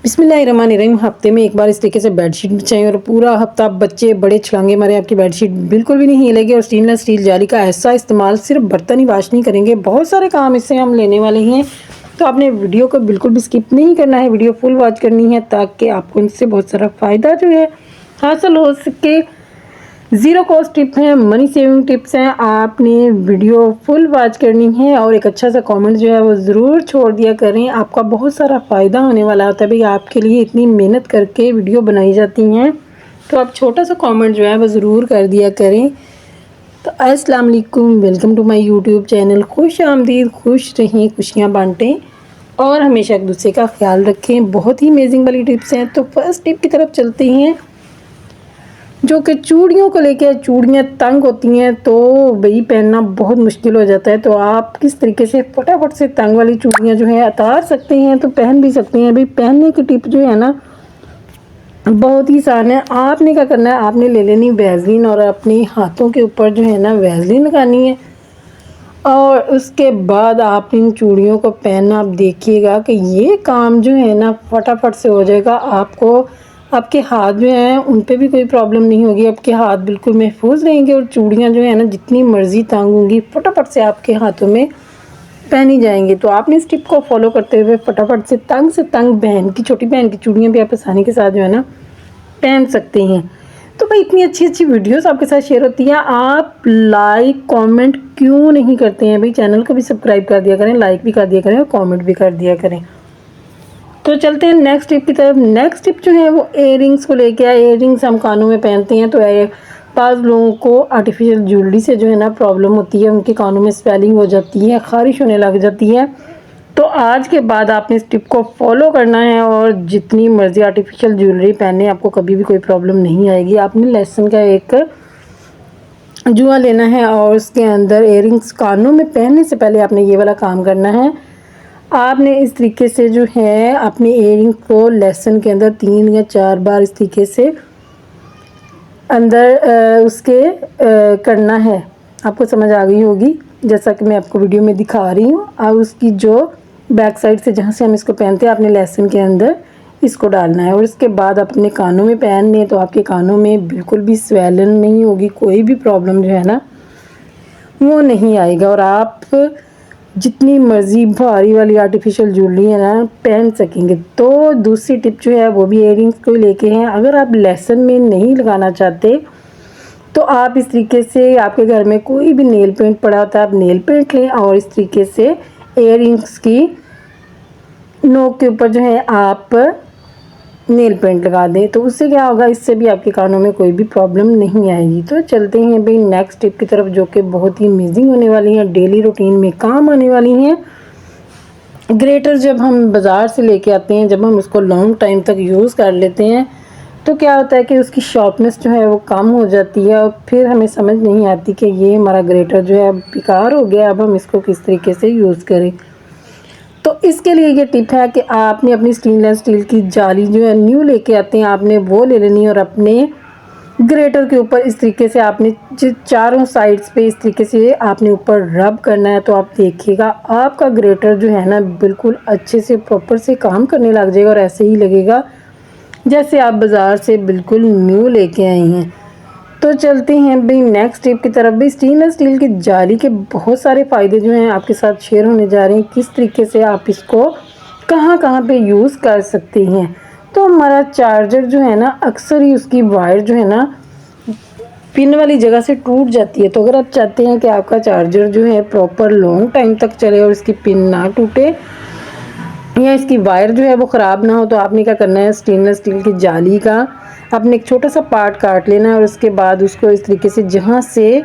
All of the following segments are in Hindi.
बिस्मिल्लाहिर्रहमानिर्रहीम। हफ्ते में एक बार इस तरीके से बेडशीट बिछाएं और पूरा हफ्ता बच्चे बड़े छलांगे मारे, आपकी बेडशीट बिल्कुल भी नहीं हिलेगी। और स्टेनलेस स्टील जाली का ऐसा इस्तेमाल सिर्फ बर्तन ही वाश नहीं करेंगे, बहुत सारे काम इससे हम लेने वाले हैं। तो आपने वीडियो को बिल्कुल भी स्किप नहीं करना है, वीडियो फुल वॉच करनी है ताकि आपको इनसे बहुत सारा फ़ायदा जो है हासिल हो सके। ज़ीरो कॉस्ट टिप हैं, मनी सेविंग टिप्स हैं। आपने वीडियो फुल वॉच करनी है और एक अच्छा सा कमेंट जो है वो ज़रूर छोड़ दिया करें, आपका बहुत सारा फ़ायदा होने वाला होता है। भाई आपके लिए इतनी मेहनत करके वीडियो बनाई जाती हैं, तो आप छोटा सा कमेंट जो है वो ज़रूर कर दिया करें। तो अस्सलाम वालेकुम, welcome to my YouTube channel. खुश आमदीद, खुश रहें, खुशियाँ बांटें और हमेशा एक दूसरे का ख्याल रखें। बहुत ही अमेजिंग वाली टिप्स हैं। तो फर्स्ट टिप की तरफ चलते हैं, जो कि चूड़ियों को लेकर। चूड़ियाँ तंग होती हैं तो वही पहनना बहुत मुश्किल हो जाता है। तो आप किस तरीके से फटाफट से तंग वाली चूड़ियाँ जो है उतार सकते हैं, तो पहन भी सकते हैं। भाई पहनने की टिप जो है ना बहुत ही आसान है। आपने क्या करना है, आपने ले लेनी वैसलीन और अपने हाथों के ऊपर जो है ना वैसलीन लगानी है। और उसके बाद आप इन चूड़ियों को पहनना, आप देखिएगा कि ये काम जो है ना फटाफट से हो जाएगा। आपके हाथ जो हैं उन पे भी कोई प्रॉब्लम नहीं होगी, आपके हाथ बिल्कुल महफूज रहेंगे। और चूड़ियाँ जो है ना जितनी मर्जी तंग होंगी फटाफट से आपके हाथों में पहनी जाएंगी। तो आपने इस टिप को फॉलो करते हुए फटाफट से तंग बहन की, छोटी बहन की चूड़ियाँ भी आप आसानी के साथ जो है ना पहन सकते हैं। तो भाई इतनी अच्छी अच्छी वीडियोस आपके साथ शेयर होती है, आप लाइक कमेंट क्यों नहीं करते हैं? भाई चैनल को भी सब्सक्राइब कर दिया करें, लाइक भी कर दिया करें और कमेंट भी कर दिया करें। तो चलते हैं नेक्स्ट टिप की तरफ। नेक्स्ट टिप जो है वो इयररिंग्स को लेके है। इयररिंग्स हम कानों में पहनते हैं, तो पास लोगों को आर्टिफिशियल ज्वेलरी से जो है ना प्रॉब्लम होती है, उनके कानों में स्वेलिंग हो जाती है, ख़ारिश होने लग जाती है। तो आज के बाद आपने इस टिप को फॉलो करना है और जितनी मर्जी आर्टिफिशियल ज्वेलरी पहने आपको कभी भी कोई प्रॉब्लम नहीं आएगी। आपने लहसुन का एक जुआ लेना है और उसके अंदर इयररिंग्स कानों में पहनने से पहले आपने ये वाला काम करना है। आपने इस तरीके से जो है अपनी इयररिंग को लहसुन के अंदर 3 या 4 बार इस तरीके से अंदर उसके करना है। आपको समझ आ गई होगी, जैसा कि मैं आपको वीडियो में दिखा रही हूँ। अब उसकी जो बैक साइड से जहाँ से हम इसको पहनते हैं, आपने लहसुन के अंदर इसको डालना है और इसके बाद अपने कानों में पहनने हैं। तो आपके कानों में बिल्कुल भी स्वेलन नहीं होगी, कोई भी प्रॉब्लम जो है ना वो नहीं आएगा। और आप जितनी मर्ज़ी भारी वाली आर्टिफिशियल ज्वेलरी है ना पहन सकेंगे। तो दूसरी टिप जो है वो भी इयररिंग्स को लेके हैं। अगर आप लहसुन में नहीं लगाना चाहते तो आप इस तरीके से, आपके घर में कोई भी नेल पेंट पड़ा होता है, आप नेल पेंट लें और इस तरीके से इयररिंग्स की नोक के ऊपर जो है आप नेल पेंट लगा दें। तो उससे क्या होगा, इससे भी आपके कानों में कोई भी प्रॉब्लम नहीं आएगी। तो चलते हैं भाई नेक्स्ट टिप की तरफ, जो कि बहुत ही अमेजिंग होने वाली हैं, डेली रूटीन में काम आने वाली हैं। ग्रेटर जब हम बाज़ार से लेके आते हैं, जब हम उसको लॉन्ग टाइम तक यूज़ कर लेते हैं, तो क्या होता है कि उसकी शार्पनेस जो है वो कम हो जाती है और फिर हमें समझ नहीं आती कि ये हमारा ग्रेटर जो है बेकार हो गया, अब हम इसको किस तरीके से यूज़ करें। तो इसके लिए ये टिप है कि आपने अपनी स्टेनलेस स्टील की जाली जो है न्यू लेके आते हैं, आपने वो ले लेनी है और अपने ग्रेटर के ऊपर इस तरीके से आपने चारों साइड्स पे इस तरीके से आपने ऊपर रब करना है। तो आप देखिएगा आपका ग्रेटर जो है ना बिल्कुल अच्छे से प्रॉपर से काम करने लग जाएगा और ऐसे ही लगेगा जैसे आप बाज़ार से बिल्कुल न्यू लेके आए हैं। तो चलते हैं भाई नेक्स्ट टिप की तरफ। भाई स्टेनलेस स्टील की जाली के बहुत सारे फ़ायदे जो हैं आपके साथ शेयर होने जा रहे हैं, किस तरीके से आप इसको कहाँ कहाँ पे यूज़ कर सकते हैं। तो हमारा चार्जर जो है ना अक्सर ही उसकी वायर जो है ना पिन वाली जगह से टूट जाती है। तो अगर आप चाहते हैं कि आपका चार्जर जो है प्रॉपर लॉन्ग टाइम तक चले और इसकी पिन ना टूटे या इसकी वायर जो है वो ख़राब ना हो, तो आपने क्या करना है, स्टेनलेस स्टील की जाली का आपने एक छोटा सा पार्ट काट लेना है और उसके बाद उसको इस तरीके से जहाँ से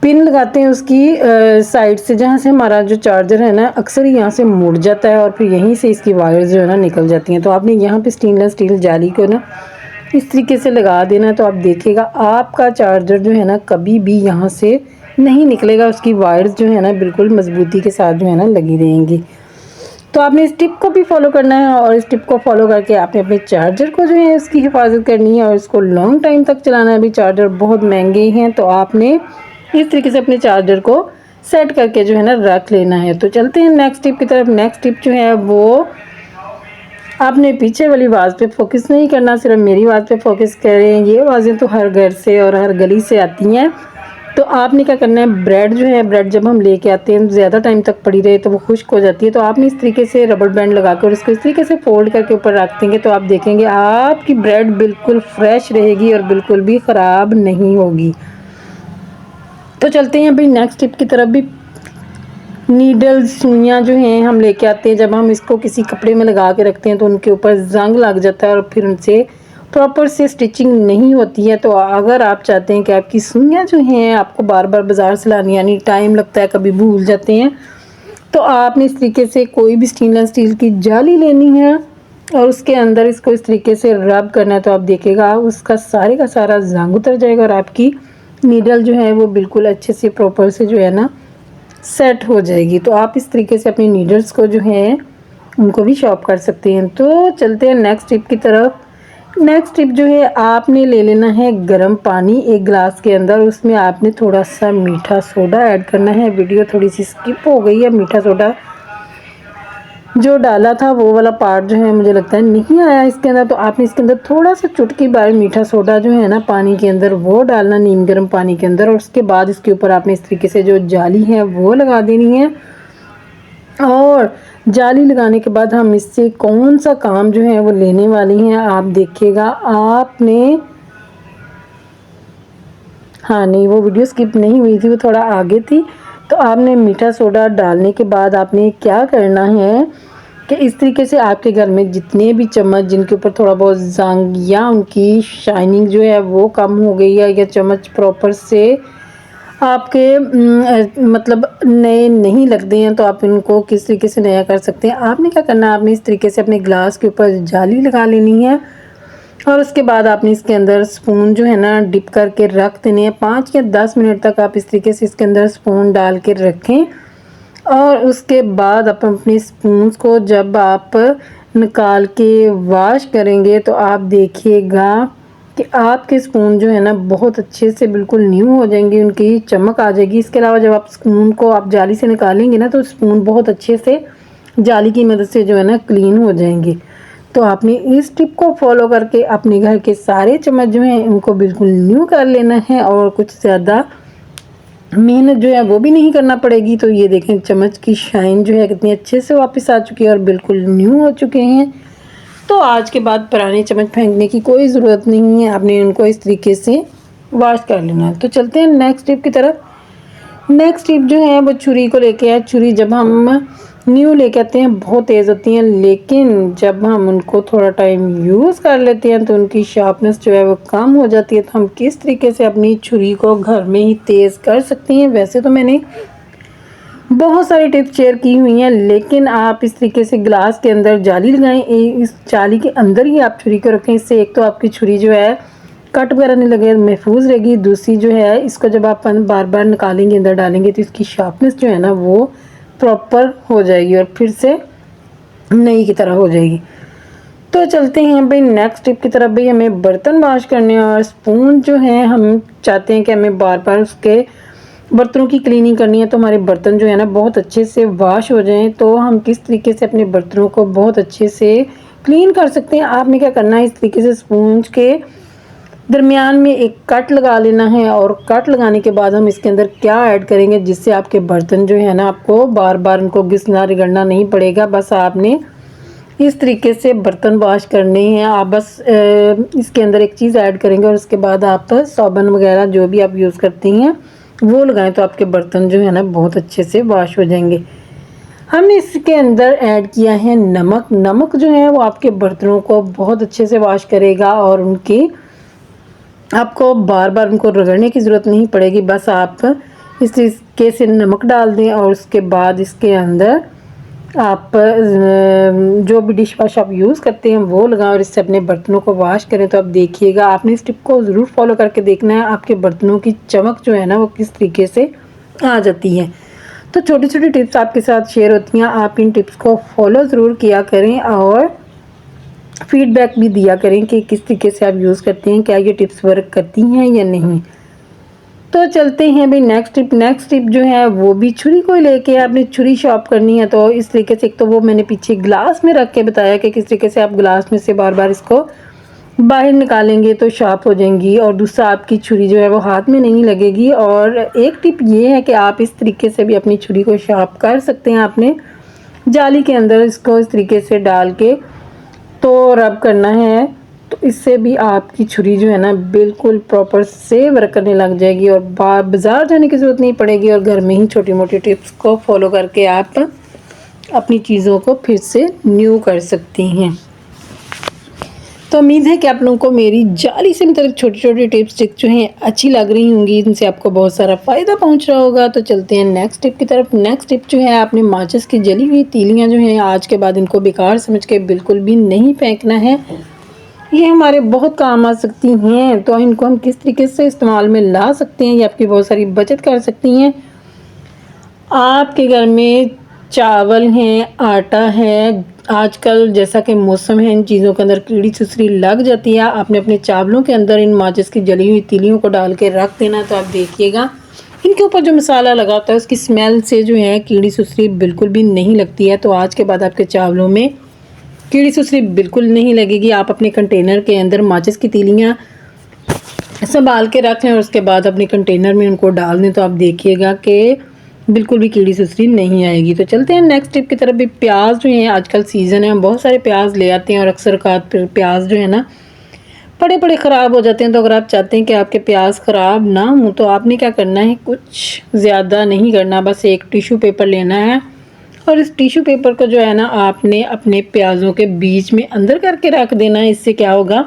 पिन लगाते हैं उसकी साइड से, जहाँ से हमारा जो चार्जर है ना अक्सर ही यहाँ से मुड़ जाता है और फिर यहीं से इसकी वायर्स जो है ना निकल जाती हैं। तो आपने यहाँ पे स्टेनलेस स्टील जाली को ना इस तरीके से लगा देना। तो आप देखिएगा आपका चार्जर जो है ना कभी भी यहाँ से नहीं निकलेगा, उसकी वायर्स जो है ना बिल्कुल मजबूती के साथ जो है ना लगी रहेंगी। तो आपने इस टिप को भी फॉलो करना है और इस टिप को फॉलो करके आपने अपने चार्जर को जो है इसकी हिफाजत करनी है और इसको लॉन्ग टाइम तक चलाना है। अभी चार्जर बहुत महंगे हैं, तो आपने इस तरीके से अपने चार्जर को सेट करके जो है ना रख लेना है। तो चलते हैं नेक्स्ट टिप की तरफ। नेक्स्ट टिप जो है वो आपने पीछे वाली आवाज़ पे फोकस नहीं करना, सिर्फ मेरी आवाज़ पे फोकस करें। ये आवाज़ें तो हर घर से और हर गली से आती हैं। तो आपने क्या करना है, ब्रेड जो है, ब्रेड जब हम लेके आते हैं ज़्यादा टाइम तक पड़ी रहे तो वो खुश्क हो जाती है। तो आपने इस तरीके से रबर बैंड लगा कर उसको इस तरीके से फोल्ड करके ऊपर रख देंगे तो आप देखेंगे आपकी ब्रेड बिल्कुल फ्रेश रहेगी और बिल्कुल भी ख़राब नहीं होगी। तो चलते हैं भाई नेक्स्ट टिप की तरफ भी। नीडल्स, सुइयाँ जो हैं हम लेके आते हैं, जब हम इसको किसी कपड़े में लगा के रखते हैं तो उनके ऊपर ज़ंग लग जाता है और फिर उनसे प्रॉपर से स्टिचिंग नहीं होती है। तो अगर आप चाहते हैं कि आपकी सुइयाँ जो हैं आपको बार बार बाज़ार से लानी, यानी टाइम लगता है, कभी भूल जाते हैं, तो आपने इस तरीके से कोई भी स्टेनलेस स्टील की जाली लेनी है और उसके अंदर इसको इस तरीके से रब करना है। तो आप देखिएगा उसका सारे का सारा ज़ंग उतर जाएगा और आपकी नीडल जो है वो बिल्कुल अच्छे से प्रॉपर से जो है ना सेट हो जाएगी। तो आप इस तरीके से अपनी नीडल्स को जो है उनको भी शॉर्प कर सकते हैं। तो चलते हैं नेक्स्ट टिप की तरफ। नेक्स्ट टिप जो है, आपने ले लेना है गर्म पानी एक गिलास के अंदर, उसमें आपने थोड़ा सा मीठा सोडा ऐड करना है। वीडियो थोड़ी सी स्किप हो गई है, मीठा सोडा जो डाला था वो वाला पार्ट जो है मुझे लगता है नहीं आया इसके अंदर। तो आपने इसके अंदर थोड़ा सा चुटकी भर मीठा सोडा जो है ना पानी के अंदर वो डालना, नीम गर्म पानी के अंदर, और उसके बाद इसके ऊपर आपने इस तरीके से जो जाली है वो लगा देनी है। और जाली लगाने के बाद हम इससे कौन सा काम जो है वो लेने वाली हैं आप देखिएगा। आपने, हाँ नहीं, वो वीडियो स्किप नहीं हुई थी, वो थोड़ा आगे थी। तो आपने मीठा सोडा डालने के बाद आपने क्या करना है कि इस तरीके से आपके घर में जितने भी चम्मच जिनके ऊपर थोड़ा बहुत जंग या उनकी शाइनिंग जो है वो कम हो गई है, या चम्मच प्रॉपर से आपके मतलब नए नहीं लगते हैं, तो आप इनको किस तरीके से नया कर सकते हैं। आपने क्या करना है, आपने इस तरीके से अपने ग्लास के ऊपर जाली लगा लेनी है और उसके बाद आपने इसके अंदर स्पून जो है ना डिप करके रख देने हैं। 5 या 10 मिनट तक आप इस तरीके से इसके अंदर स्पून डाल के रखें और उसके बाद आप अपने स्पून को जब आप निकाल के वॉश करेंगे तो आप देखिएगा कि आपके स्पून जो है ना बहुत अच्छे से बिल्कुल न्यू हो जाएंगे, उनकी चमक आ जाएगी। इसके अलावा जब आप स्पून को आप जाली से निकालेंगे ना तो स्पून बहुत अच्छे से जाली की मदद से जो है ना क्लीन हो जाएंगे। तो आपने इस टिप को फॉलो करके अपने घर के सारे चम्मच जो हैं उनको बिल्कुल न्यू कर लेना है और कुछ ज़्यादा मेहनत जो है वो भी नहीं करना पड़ेगी। तो ये देखें चम्मच की शाइन जो है कितनी अच्छे से वापस आ चुकी है और बिल्कुल न्यू हो चुके हैं। तो आज के बाद पुराने चम्मच फेंकने की कोई ज़रूरत नहीं है, आपने उनको इस तरीके से वॉश कर लेना है। तो चलते हैं नेक्स्ट टिप की तरफ। नेक्स्ट टिप जो है वो छुरी को लेके है। छुरी जब हम न्यू लेके आते हैं बहुत तेज़ होती हैं, लेकिन जब हम उनको थोड़ा टाइम यूज़ कर लेते हैं तो उनकी शार्पनेस जो है वो कम हो जाती है। तो हम किस तरीके से अपनी छुरी को घर में ही तेज़ कर सकते हैं, वैसे तो मैंने बहुत सारी टिप्स शेयर की हुई हैं, लेकिन आप इस तरीके से ग्लास के अंदर जाली लगाएं, इस जाली के अंदर ही आप छुरी को रखें। इससे एक तो आपकी छुरी जो है कट वगैरह नहीं लगे, महफूज रहेगी। दूसरी जो है इसको जब आप बार बार निकालेंगे अंदर डालेंगे तो इसकी शार्पनेस जो है ना वो प्रॉपर हो जाएगी और फिर से नई की तरह हो जाएगी। तो चलते हैं भाई नेक्स्ट टिप की तरफ। भाई हमें बर्तन वॉश करने और स्पून जो है हम चाहते हैं कि हमें बार बार उसके बर्तनों की क्लीनिंग करनी है तो हमारे बर्तन जो है ना बहुत अच्छे से वॉश हो जाएं। तो हम किस तरीके से अपने बर्तनों को बहुत अच्छे से क्लीन कर सकते हैं, आपने क्या करना है, इस तरीके से स्पूंज के दरमियान में एक कट लगा लेना है और कट लगाने के बाद हम इसके अंदर क्या ऐड करेंगे जिससे आपके बर्तन जो है ना आपको बार बार उनको घिसना रगड़ना नहीं पड़ेगा। बस आपने इस तरीके से बर्तन वॉश करने हैं। आप बस इसके अंदर एक चीज़ ऐड करेंगे और उसके बाद आप साबुन वगैरह जो भी आप यूज़ करती हैं वो लगाएं तो आपके बर्तन जो है ना बहुत अच्छे से वॉश हो जाएंगे। हमने इसके अंदर ऐड किया है नमक। नमक जो है वो आपके बर्तनों को बहुत अच्छे से वॉश करेगा और उनकी आपको बार बार उनको रगड़ने की ज़रूरत नहीं पड़ेगी। बस आप इस तरीके से नमक डाल दें और उसके बाद इसके अंदर आप जो भी डिश वॉश आप यूज़ करते हैं वो लगाएं और इससे अपने बर्तनों को वॉश करें। तो आप देखिएगा, आपने इस टिप को ज़रूर फॉलो करके देखना है, आपके बर्तनों की चमक जो है ना वो किस तरीके से आ जाती है। तो छोटी छोटी टिप्स आपके साथ शेयर होती हैं, आप इन टिप्स को फॉलो ज़रूर किया करें और फीडबैक भी दिया करें कि किस तरीके से आप यूज़ करते हैं, क्या ये टिप्स वर्क करती हैं या नहीं। तो चलते हैं भाई नेक्स्ट टिप जो है वो भी छुरी को लेके आपने छुरी शॉर्प करनी है। तो इस तरीके से, एक तो वो मैंने पीछे ग्लास में रख के बताया कि किस तरीके से आप ग्लास में से बार बार इसको बाहर निकालेंगे तो शार्प हो जाएंगी, और दूसरा आपकी छुरी जो है वो हाथ में नहीं लगेगी। और एक टिप ये है कि आप इस तरीके से भी अपनी छुरी को शार्प कर सकते हैं। आपने जाली के अंदर इसको इस तरीके से डाल के तो रब करना है, तो इससे भी आपकी छुरी जो है ना बिल्कुल प्रॉपर से वर्क करने लग जाएगी और बाज़ार जाने की ज़रूरत नहीं पड़ेगी। और घर में ही छोटी मोटी टिप्स को फॉलो करके आप अपनी चीज़ों को फिर से न्यू कर सकती हैं। तो उम्मीद है कि आप लोगों को मेरी जाली से मतलब छोटी छोटी टिप्स जो हैं अच्छी लग रही होंगी, इनसे आपको बहुत सारा फ़ायदा पहुंच रहा होगा। तो चलते हैं नेक्स्ट टिप की तरफ। नेक्स्ट टिप जो है, आपने माचिस की जली हुई तीलियां जो हैं आज के बाद इनको बेकार समझ के बिल्कुल भी नहीं फेंकना है। ये हमारे बहुत काम आ सकती हैं, तो इनको हम किस तरीके से इस्तेमाल में ला सकते हैं, ये आपकी बहुत सारी बचत कर सकती हैं। आपके घर में चावल हैं, आटा है, आजकल जैसा कि मौसम है इन चीज़ों के अंदर कीड़ी सुसरी लग जाती है। आपने अपने चावलों के अंदर इन माचिस की जली हुई तीलियों को डाल के रख देना, तो आप देखिएगा इनके ऊपर जो मसाला लगा होता है उसकी स्मेल से जो है कीड़ी सुसरी बिल्कुल भी नहीं लगती है। तो आज के बाद आपके चावलों में कीड़ी सुसरी बिल्कुल नहीं लगेगी। आप अपने कंटेनर के अंदर माचिस की तीलियाँ संभाल के रख लें और उसके बाद अपने कंटेनर में उनको डाल दें, तो आप देखिएगा कि बिल्कुल भी कीड़ी सुसरी नहीं आएगी। तो चलते हैं नेक्स्ट टिप की तरफ। भी प्याज जो है आजकल सीज़न है, हम बहुत सारे प्याज ले आते हैं और अक्सर प्याज जो है ना बड़े बड़े ख़राब हो जाते हैं। तो अगर आप चाहते हैं कि आपके प्याज ख़राब ना हो तो आपने क्या करना है, कुछ ज़्यादा नहीं करना, बस एक टिश्यू पेपर लेना है और इस टिश्यू पेपर को जो है ना आपने अपने प्याज़ों के बीच में अंदर करके रख देना है। इससे क्या होगा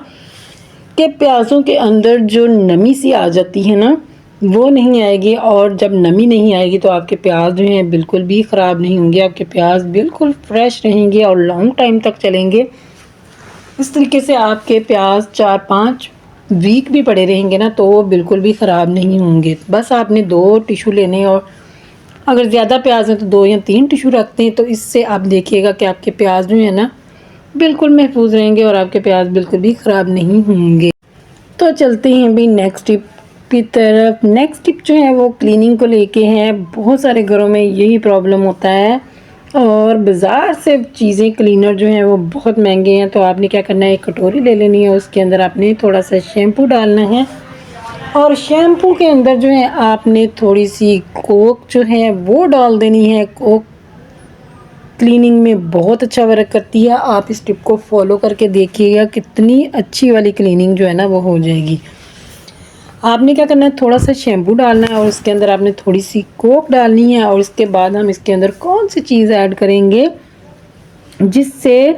कि प्याज़ों के अंदर जो नमी सी आ जाती है ना वो नहीं आएगी, और जब नमी नहीं आएगी तो आपके प्याज जो हैं बिल्कुल भी ख़राब नहीं होंगे। आपके प्याज बिल्कुल फ्रेश रहेंगे और लॉन्ग टाइम तक चलेंगे। इस तरीके से आपके प्याज 4-5 वीक भी पड़े रहेंगे ना तो वो बिल्कुल भी ख़राब नहीं होंगे। बस आपने 2 टिश्यू लेने, और अगर ज़्यादा प्याज हैं तो 2 या 3 टिश्यू रखते हैं, तो इससे आप देखिएगा कि आपके प्याज जो है ना बिल्कुल महफूज रहेंगे और आपके प्याज बिल्कुल भी ख़राब नहीं होंगे। तो चलते हैं भी नेक्स्ट टिप की तरफ। नेक्स्ट टिप जो है वो क्लीनिंग को लेके है। बहुत सारे घरों में यही प्रॉब्लम होता है और बाज़ार से चीज़ें क्लीनर जो हैं वो बहुत महंगे हैं। तो आपने क्या करना है, एक कटोरी ले लेनी है, उसके अंदर आपने थोड़ा सा शैम्पू डालना है और शैम्पू के अंदर जो है आपने थोड़ी सी कोक जो है वो डाल देनी है। कोक क्लीनिंग में बहुत अच्छा वर्क करती है। आप इस टिप को फॉलो करके देखिएगा कितनी अच्छी वाली क्लीनिंग जो है ना वो हो जाएगी। आपने क्या करना है, थोड़ा सा शैम्पू डालना है और उसके अंदर आपने थोड़ी सी कोक डालनी है, और इसके बाद हम इसके अंदर कौन सी चीज़ ऐड करेंगे जिससे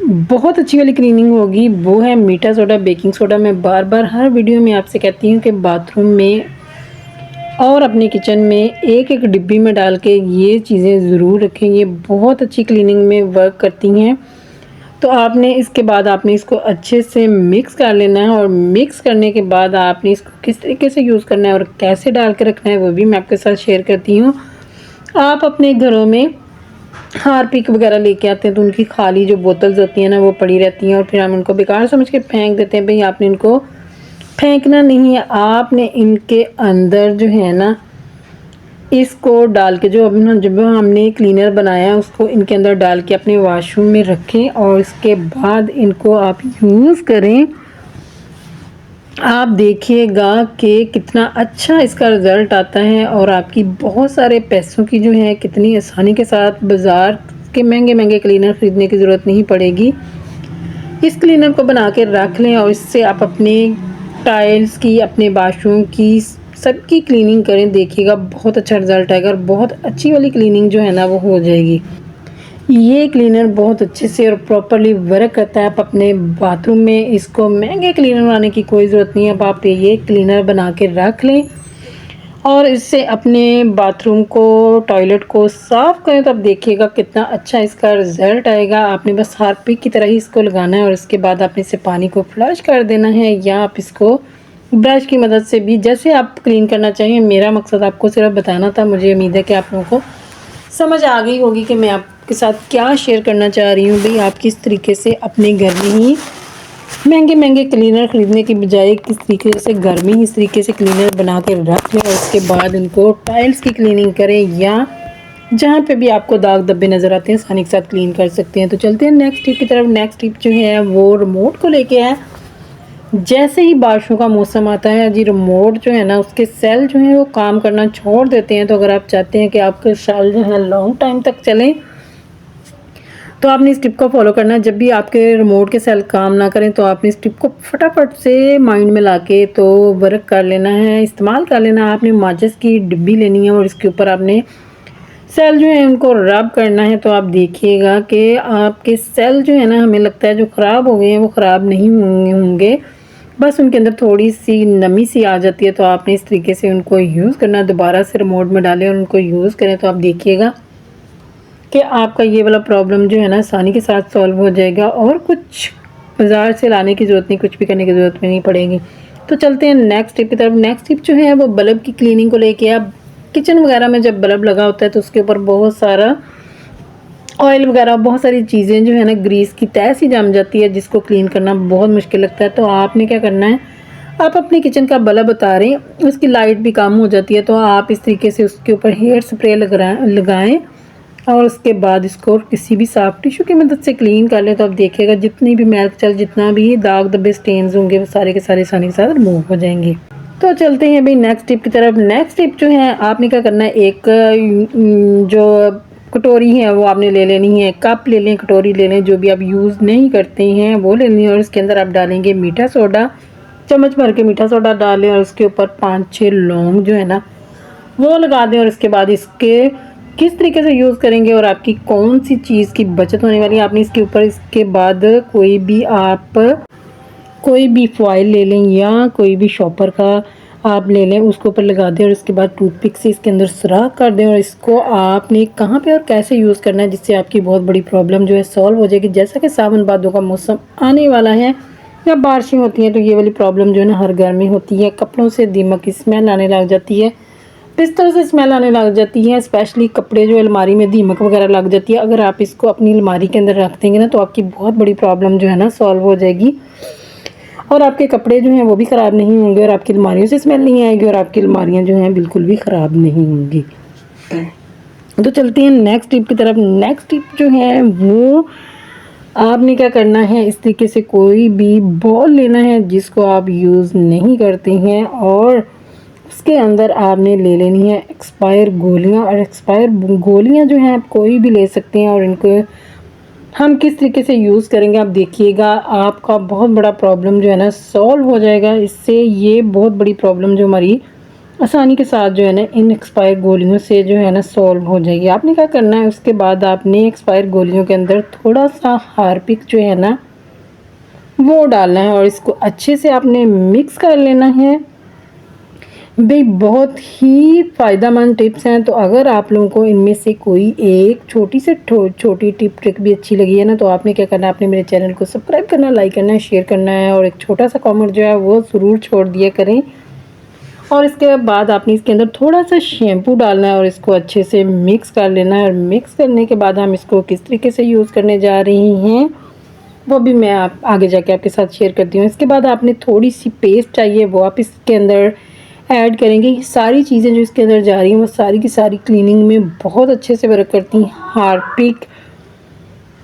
बहुत अच्छी वाली क्लीनिंग होगी, वो है मीठा सोडा, बेकिंग सोडा। मैं बार बार हर वीडियो में आपसे कहती हूँ कि बाथरूम में और अपने किचन में एक एक डिब्बी में डाल के ये चीज़ें ज़रूर रखें, ये बहुत अच्छी क्लीनिंग में वर्क करती हैं। तो आपने इसके बाद आपने इसको अच्छे से मिक्स कर लेना है, और मिक्स करने के बाद आपने इसको किस तरीके से यूज़ करना है और कैसे डाल के रखना है वो भी मैं आपके साथ शेयर करती हूँ। आप अपने घरों में हारपिक वगैरह लेके आते हैं तो उनकी खाली जो बोतल्स होती हैं ना वो पड़ी रहती हैं और फिर हम उनको बेकार समझ के फेंक देते हैं। भाई आपने इनको फेंकना नहीं है, आपने इनके अंदर जो है ना इसको डाल के जब हमने क्लीनर बनाया उसको इनके अंदर डाल के अपने वॉशरूम में रखें और इसके बाद इनको आप यूज़ करें। आप देखिएगा कि कितना अच्छा इसका रिज़ल्ट आता है और आपकी बहुत सारे पैसों की जो है कितनी आसानी के साथ बाज़ार के महंगे महंगे क्लीनर ख़रीदने की ज़रूरत नहीं पड़ेगी। इस क्लीनर को बना के रख लें और इससे आप अपने टाइल्स की, अपने बाथरूम की सबकी क्लीनिंग करें। देखिएगा बहुत अच्छा रिज़ल्ट आएगा और बहुत अच्छी वाली क्लीनिंग जो है ना वो हो जाएगी। ये क्लीनर बहुत अच्छे से और प्रॉपरली वर्क करता है। आप अपने बाथरूम में इसको महंगे क्लीनर बनाने की कोई ज़रूरत नहीं है। अब आप ये क्लीनर बना के रख लें और इससे अपने बाथरूम को, टॉयलेट को साफ़ करें तो आप देखिएगा कितना अच्छा इसका रिज़ल्ट आएगा। आपने बस हार्पिक की तरह ही इसको लगाना है और इसके बाद आपने इसे पानी को फ्लश कर देना है, या आप इसको ब्रश की मदद से भी जैसे आप क्लीन करना चाहिए। मेरा मकसद आपको सिर्फ बताना था। मुझे उम्मीद है कि आप लोगों को समझ आ गई होगी कि मैं आपके साथ क्या शेयर करना चाह रही हूँ। भाई आप किस तरीके से अपने घर में ही महंगे महंगे क्लीनर ख़रीदने की बजाय किस तरीके से घर में ही इस तरीके से क्लीनर बना के रख लें और उसके बाद उनको टाइल्स की क्लीनिंग करें या जहाँ पे भी आपको दाग धब्बे नज़र आते हैं आसानी के साथ क्लीन कर सकते हैं। तो चलते हैं नेक्स्ट टिप की तरफ। नेक्स्ट टिप जो है वो रिमोट को लेके है। जैसे ही बारिशों का मौसम आता है जी, रिमोट जो है ना उसके सेल जो है वो काम करना छोड़ देते हैं। तो अगर आप चाहते हैं कि आपके सेल जो है लॉन्ग टाइम तक चलें तो आपने इस टिप को फॉलो करना है। जब भी आपके रिमोट के सेल काम ना करें तो आपने इस टिप को फटाफट से माइंड में लाके तो वर्क कर लेना है, इस्तेमाल कर लेना है। आपने माचिस की डिब्बी लेनी है और इसके ऊपर आपने सेल जो है उनको रब करना है। तो आप देखिएगा कि आपके सेल जो है ना, हमें लगता है जो ख़राब हो गए हैं वो ख़राब नहीं होंगे, बस उनके अंदर थोड़ी सी नमी सी आ जाती है। तो आपने इस तरीके से उनको यूज़ करना, दोबारा से रिमोट में डालें और उनको यूज़ करें। तो आप देखिएगा कि आपका ये वाला प्रॉब्लम जो है ना आसानी के साथ सॉल्व हो जाएगा और कुछ बाज़ार से लाने की ज़रूरत नहीं, कुछ भी करने की ज़रूरत नहीं पड़ेगी। तो चलते हैं नेक्स्ट टिप की तरफ। नेक्स्ट टिप जो है वो बल्ब की क्लीनिंग को लेके। आप किचन वगैरह में जब बल्ब लगा होता है तो उसके ऊपर बहुत सारा ऑयल वगैरह, बहुत सारी चीज़ें जो है ना ग्रीस की तह सी जम जाती है जिसको क्लीन करना बहुत मुश्किल लगता है। तो आपने क्या करना है, आप अपने किचन का बल्ब उतारें, उसकी लाइट भी कम हो जाती है तो आप इस तरीके से उसके ऊपर हेयर स्प्रे लगाएं और उसके बाद इसको किसी भी साफ टिश्यू की मदद से क्लीन कर लें। तो आप देखिएगा जितनी भी मैल चल, जितना भी दाग धब्बे स्टेन्स होंगे वो सारे के सारे आसानी के साथ रिमूव हो जाएंगे। तो चलते हैं भाई नेक्स्ट टिप की तरफ। नेक्स्ट टिप जो है आपने क्या करना है, एक जो कटोरी है वो आपने ले लेनी है, कप ले लें, कटोरी ले लें, जो भी आप यूज़ नहीं करते हैं वो ले लें और इसके अंदर आप डालेंगे मीठा सोडा। चम्मच भर के मीठा सोडा डालें और उसके ऊपर 5-6 लौंग जो है ना वो लगा दें और इसके बाद इसके किस तरीके से यूज़ करेंगे और आपकी कौन सी चीज़ की बचत होने वाली है। आपने इसके ऊपर इसके बाद कोई भी फॉइल ले लें या कोई भी शॉपर का आप ले लें, उसके ऊपर लगा दें और इसके बाद टूथपिक से इसके अंदर सुराख कर दें और इसको आपने कहाँ पे और कैसे यूज़ करना है जिससे आपकी बहुत बड़ी प्रॉब्लम जो है सॉल्व हो जाएगी। जैसा कि सावन भादों का मौसम आने वाला है या बारिशें होती हैं तो ये वाली प्रॉब्लम जो है ना हर घर में होती है। कपड़ों से दीमक की स्मेल आने लग जाती है, बिस्तर से स्मेल आने लग जाती है, स्पेशली कपड़े जो अलमारी में दीमक वगैरह लग जाती है। अगर आप इसको अपनी अलमारी के अंदर रख देंगे ना तो आपकी बहुत बड़ी प्रॉब्लम जो है ना सॉल्व हो जाएगी और आपके कपड़े जो हैं वो भी ख़राब नहीं होंगे और आपकी अलमारियों से स्मेल नहीं आएगी और आपकी अलमारियाँ जो हैं बिल्कुल भी ख़राब नहीं होंगी। तो चलते हैं नेक्स्ट टिप की तरफ। नेक्स्ट टिप जो है वो आपने क्या करना है, इस तरीके से कोई भी बॉल लेना है जिसको आप यूज़ नहीं करते हैं और उसके अंदर आपने ले लेनी है एक्सपायर गोलियां। और एक्सपायर गोलियां जो हैं आप कोई भी ले सकते हैं और इनको हम किस तरीके से यूज़ करेंगे आप देखिएगा, आपका बहुत बड़ा प्रॉब्लम जो है ना सॉल्व हो जाएगा। इससे ये बहुत बड़ी प्रॉब्लम जो हमारी आसानी के साथ जो है ना इन एक्सपायर गोलियों से जो है ना सॉल्व हो जाएगी। आपने क्या करना है, उसके बाद आपने एक्सपायर गोलियों के अंदर थोड़ा सा हार्पिक जो है ना वो डालना है और इसको अच्छे से आपने मिक्स कर लेना है। भाई बहुत ही फ़ायदेमंद टिप्स हैं। तो अगर आप लोगों को इनमें से कोई एक छोटी से छोटी टिप ट्रिक भी अच्छी लगी है ना तो आपने क्या करना है, आपने मेरे चैनल को सब्सक्राइब करना, लाइक करना है, शेयर करना है और एक छोटा सा कमेंट जो है वो ज़रूर छोड़ दिया करें। और इसके बाद आपने इसके अंदर थोड़ा सा शैम्पू डालना है और इसको अच्छे से मिक्स कर लेना है। और मिक्स करने के बाद हम इसको किस तरीके से यूज़ करने जा रही हैं वो भी मैं आप आगे जाके आपके साथ शेयर करती हूँ। इसके बाद आपने थोड़ी सी पेस्ट चाहिए वो आप इसके अंदर ऐड करेंगे। ये सारी चीज़ें जो इसके अंदर जा रही हैं वो सारी की सारी क्लीनिंग में बहुत अच्छे से वर्क करती हैं। हार्पिक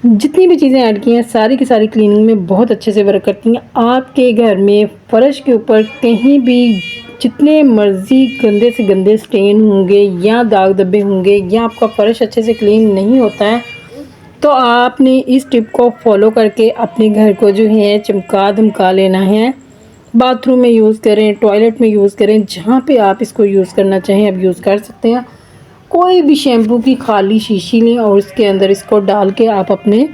जितनी भी चीज़ें ऐड की हैं सारी की सारी क्लीनिंग में बहुत अच्छे से वर्क करती हैं। आपके घर में फ़र्श के ऊपर कहीं भी जितने मर्ज़ी गंदे से गंदे स्टेन होंगे या दाग धब्बे होंगे या आपका फ़र्श अच्छे से क्लीन नहीं होता है तो आपने इस टिप को फॉलो करके अपने घर को जो है चमका धमका लेना है। बाथरूम में यूज़ करें, टॉयलेट में यूज़ करें, जहाँ पे आप इसको यूज़ करना चाहें आप यूज़ कर सकते हैं। कोई भी शैम्पू की खाली शीशी लें और उसके अंदर इसको डाल के आप अपने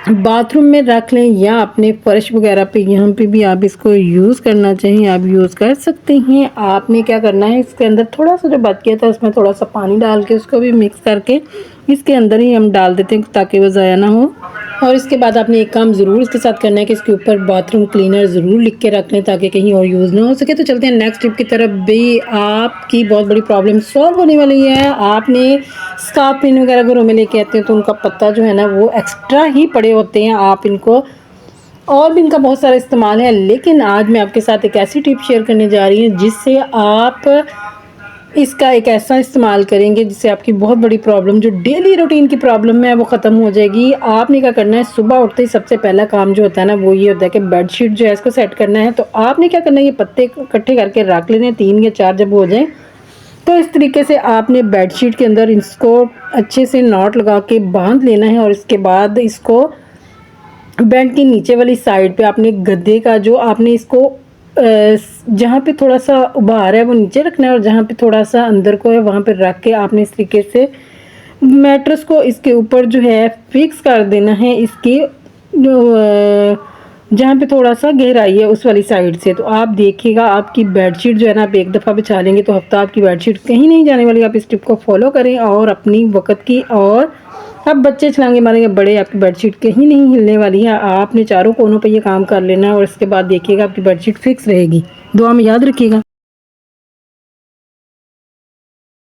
बाथरूम में रख लें या अपने फर्श वगैरह पे यहाँ पे भी आप इसको यूज़ करना चाहें आप यूज़ कर सकते हैं। आपने क्या करना है, इसके अंदर थोड़ा सा जो बच गया था उसमें थोड़ा सा पानी डाल के उसको भी मिक्स करके इसके अंदर ही हम डाल देते हैं ताकि वो ज़ाया ना हो। और इसके बाद आपने एक काम ज़रूर इसके साथ करना है कि इसके ऊपर बाथरूम क्लीनर ज़रूर लिख के रख लें ताकि कहीं और यूज़ ना हो सके। तो चलते हैं नेक्स्ट टिप की तरफ। भी आपकी बहुत बड़ी प्रॉब्लम सॉल्व होने वाली है। आपने स्कार्फ पिन वगैरह घरों में लेके आते हैं तो उनका पत्ता जो है ना वो एक्स्ट्रा ही पड़े होते हैं। आप इनको और भी इनका बहुत सारा इस्तेमाल है, लेकिन आज मैं आपके साथ एक ऐसी टिप शेयर करने जा रही हूँ जिससे आप इसका एक ऐसा इस्तेमाल करेंगे जिससे आपकी बहुत बड़ी प्रॉब्लम, जो डेली रूटीन की प्रॉब्लम है, वो ख़त्म हो जाएगी। आपने क्या करना है, सुबह उठते ही सबसे पहला काम जो होता है ना, वो ये होता है कि बेडशीट जो है इसको सेट करना है। तो आपने क्या करना है, ये पत्ते इकट्ठे करके रख लेने, 3 या 4 जब हो जाएं तो इस तरीके से आपने बेडशीट के अंदर इसको अच्छे से नॉट लगा के बांध लेना है। और इसके बाद इसको बेड के नीचे वाली साइड पे आपने गद्दे का जो आपने इसको जहाँ पे थोड़ा सा उभार है वो नीचे रखना है, और जहाँ पे थोड़ा सा अंदर को है वहाँ पे रख के आपने इस तरीके से मैट्रेस को इसके ऊपर जो है फिक्स कर देना है, इसके जो जहाँ पे थोड़ा सा गहराई है उस वाली साइड से। तो आप देखिएगा आपकी बेडशीट जो है ना, आप एक दफ़ा बिछा लेंगे तो हफ्ता आपकी बेडशीट कहीं नहीं जाने वाली। आप इस टिप को फॉलो करें और अपनी वक़्त की, और अब बच्चे छलांगे मारेंगे बड़े, आपकी बेडशीट कहीं नहीं हिलने वाली है। आपने चारों कोनों पे ये काम कर लेना है और इसके बाद देखिएगा आपकी बेडशीट फिक्स रहेगी। दुआ में याद रखिएगा।